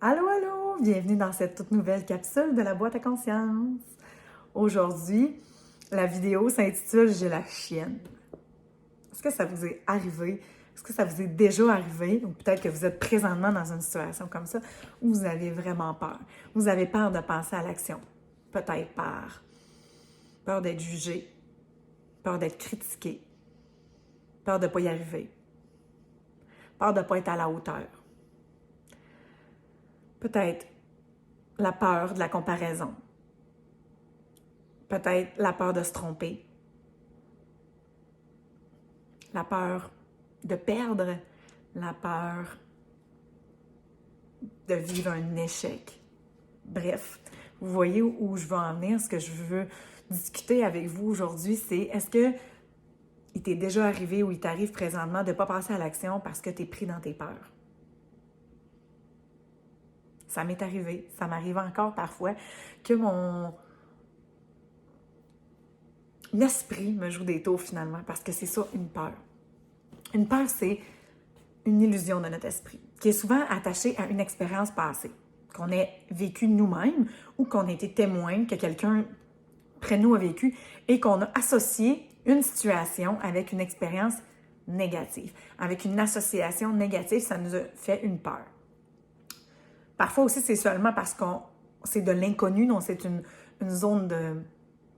Allô, allô! Bienvenue dans cette toute nouvelle capsule de la boîte à conscience. Aujourd'hui, la vidéo s'intitule J'ai la chienne. Est-ce que ça vous est arrivé? Est-ce que ça vous est déjà arrivé? Ou peut-être que vous êtes présentement dans une situation comme ça où vous avez vraiment peur. Vous avez peur de passer à l'action. Peut-être peur d'être jugé, peur d'être critiqué, peur de ne pas y arriver, peur de ne pas être à la hauteur. Peut-être la peur de la comparaison. Peut-être la peur de se tromper. La peur de perdre. La peur de vivre un échec. Bref, vous voyez où je veux en venir. Ce que je veux discuter avec vous aujourd'hui, c'est est-ce que il t'est déjà arrivé ou il t'arrive présentement de ne pas passer à l'action parce que tu es pris dans tes peurs? Ça m'est arrivé, ça m'arrive encore parfois que mon esprit me joue des tours finalement, parce que c'est ça, une peur. Une peur, c'est une illusion de notre esprit, qui est souvent attachée à une expérience passée, qu'on ait vécue nous-mêmes ou qu'on ait été témoin que quelqu'un près de nous a vécu et qu'on a associé une situation avec une expérience négative. Avec une association négative, ça nous a fait une peur. Parfois aussi, c'est seulement parce que c'est de l'inconnu, donc c'est une zone de...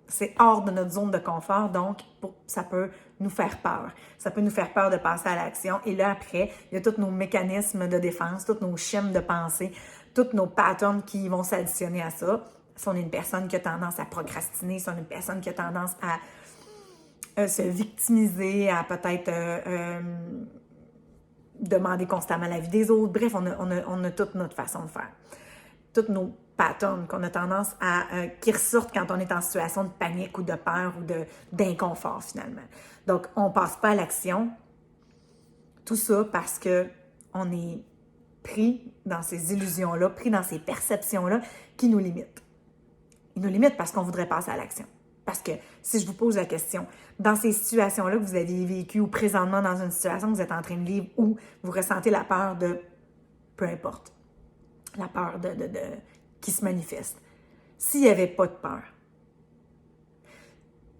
C'est hors de notre zone de confort, donc ça peut nous faire peur. Ça peut nous faire peur de passer à l'action. Et là, après, il y a tous nos mécanismes de défense, tous nos schèmes de pensée, tous nos patterns qui vont s'additionner à ça. Si on est une personne qui a tendance à procrastiner, si on est une personne qui a tendance à se victimiser, à peut-être demander constamment l'avis des autres. Bref, on a toute notre façon de faire. Toutes nos patterns qu'on a tendance à qui ressortent quand on est en situation de panique ou de peur ou d'inconfort finalement. Donc, on ne passe pas à l'action. Tout ça parce que on est pris dans ces illusions-là, pris dans ces perceptions-là qui nous limitent. Ils nous limitent parce qu'on voudrait passer à l'action. Parce que si je vous pose la question, dans ces situations-là que vous avez vécues ou présentement dans une situation que vous êtes en train de vivre où vous ressentez la peur de peu importe, la peur qui se manifeste. S'il n'y avait pas de peur,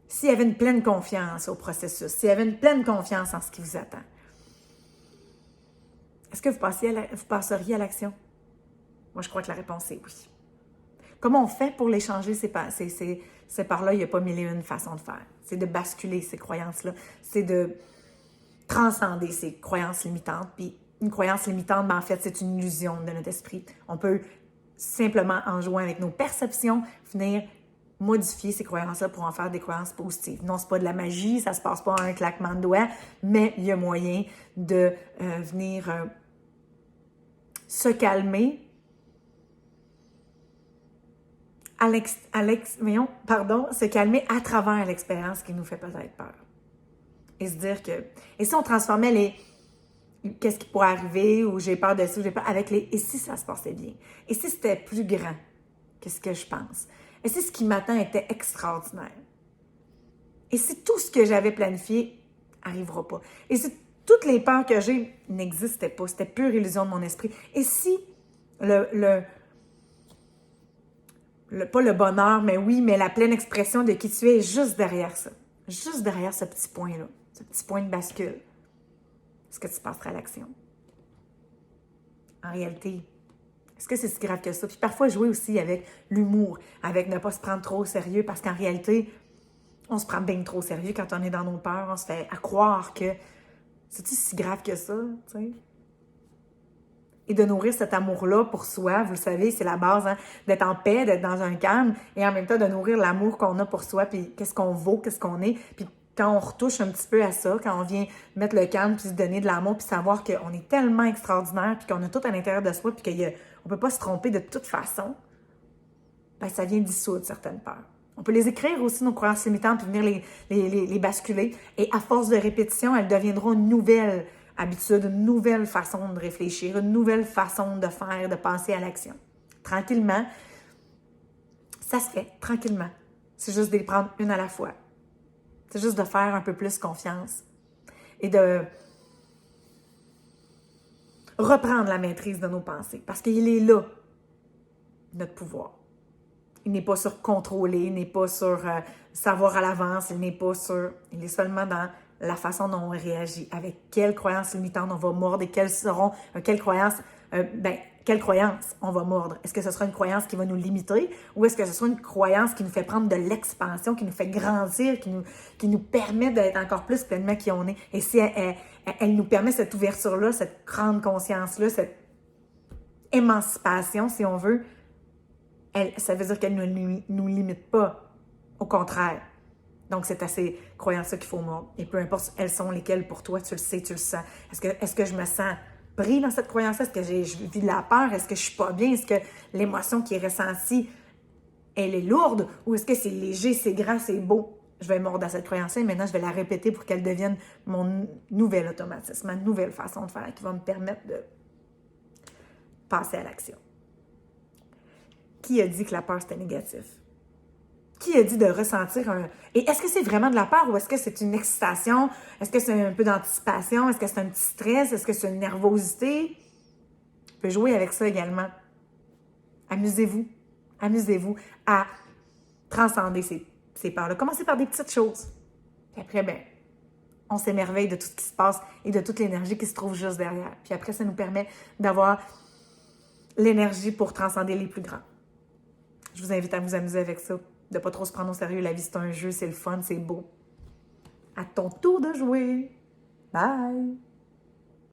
s'il y avait une pleine confiance au processus, s'il y avait une pleine confiance en ce qui vous attend, est-ce que vous passeriez à l'action? Moi, je crois que la réponse est oui. Comment on fait pour les changer, ces peurs-là? Il n'y a pas mille et une façons de faire. C'est de basculer ces croyances-là. C'est de transcender ces croyances limitantes. Puis une croyance limitante, en fait, c'est une illusion de notre esprit. On peut simplement, en jouant avec nos perceptions, venir modifier ces croyances-là pour en faire des croyances positives. Non, c'est pas de la magie, ça se passe pas en un claquement de doigts, mais il y a moyen de venir se calmer se calmer à travers l'expérience qui nous fait peut-être peur. Et se dire que... Et si on transformait les... Qu'est-ce qui pourrait arriver, ou j'ai peur de ça, ou j'ai peur... Avec les... Et si ça se passait bien? Et si c'était plus grand que ce que je pense? Et si ce qui m'attend était extraordinaire? Et si tout ce que j'avais planifié n'arrivera pas? Et si toutes les peurs que j'ai n'existaient pas? C'était pure illusion de mon esprit. Et si pas le bonheur, mais oui, mais la pleine expression de qui tu es est juste derrière ça. Juste derrière ce petit point-là, ce petit point de bascule. Est-ce que tu passeras à l'action? En réalité, est-ce que c'est si grave que ça? Puis parfois, jouer aussi avec l'humour, avec ne pas se prendre trop au sérieux, parce qu'en réalité, on se prend bien trop au sérieux quand on est dans nos peurs. On se fait à croire que c'est-tu si grave que ça, tu sais? Et de nourrir cet amour-là pour soi, vous le savez, c'est la base, hein, d'être en paix, d'être dans un calme, et en même temps de nourrir l'amour qu'on a pour soi, puis qu'est-ce qu'on vaut, qu'est-ce qu'on est. Puis quand on retouche un petit peu à ça, quand on vient mettre le calme, puis se donner de l'amour, puis savoir qu'on est tellement extraordinaire, puis qu'on a tout à l'intérieur de soi, puis qu'on ne peut pas se tromper de toute façon, ben ça vient dissoudre certaines peurs. On peut les écrire aussi, nos croyances limitantes, puis venir les basculer. Et à force de répétition, elles deviendront une nouvelle habitude, une nouvelle façon de réfléchir, une nouvelle façon de faire, de passer à l'action. Tranquillement, ça se fait, tranquillement. C'est juste de les prendre une à la fois. C'est juste de faire un peu plus confiance et de reprendre la maîtrise de nos pensées. Parce qu'il est là, notre pouvoir. Il n'est pas sur contrôler, il n'est pas sur savoir à l'avance, il n'est pas sur... Il est seulement dans la façon dont on réagit, avec quelles croyances limitantes on va mordre et quelles croyances on va mordre. Est-ce que ce sera une croyance qui va nous limiter ou est-ce que ce sera une croyance qui nous fait prendre de l'expansion, qui nous fait grandir, qui nous permet d'être encore plus pleinement qui on est? Et si elle nous permet cette ouverture-là, cette grande conscience-là, cette émancipation, si on veut, ça veut dire qu'elle ne nous limite pas. Au contraire. Donc, c'est à ces croyances-là qu'il faut mordre. Et peu importe elles sont lesquelles pour toi, tu le sais, tu le sens. Est-ce que je me sens pris dans cette croyance-là? Est-ce que je vis de la peur? Est-ce que je suis pas bien? Est-ce que l'émotion qui est ressentie, elle est lourde? Ou est-ce que c'est léger, c'est grand, c'est beau? Je vais mordre à cette croyance-là et maintenant, je vais la répéter pour qu'elle devienne mon nouvel automatisme, ma nouvelle façon de faire qui va me permettre de passer à l'action. Qui a dit que la peur, c'était négatif? Qui a dit de ressentir un... Et est-ce que c'est vraiment de la peur ou est-ce que c'est une excitation? Est-ce que c'est un peu d'anticipation? Est-ce que c'est un petit stress? Est-ce que c'est une nervosité? On peut jouer avec ça également. Amusez-vous. Amusez-vous à transcender ces peurs-là. Commencez par des petites choses. Puis après, on s'émerveille de tout ce qui se passe et de toute l'énergie qui se trouve juste derrière. Puis après, ça nous permet d'avoir l'énergie pour transcender les plus grands. Je vous invite à vous amuser avec ça. De ne pas trop se prendre au sérieux. La vie, c'est un jeu, c'est le fun, c'est beau. À ton tour de jouer. Bye!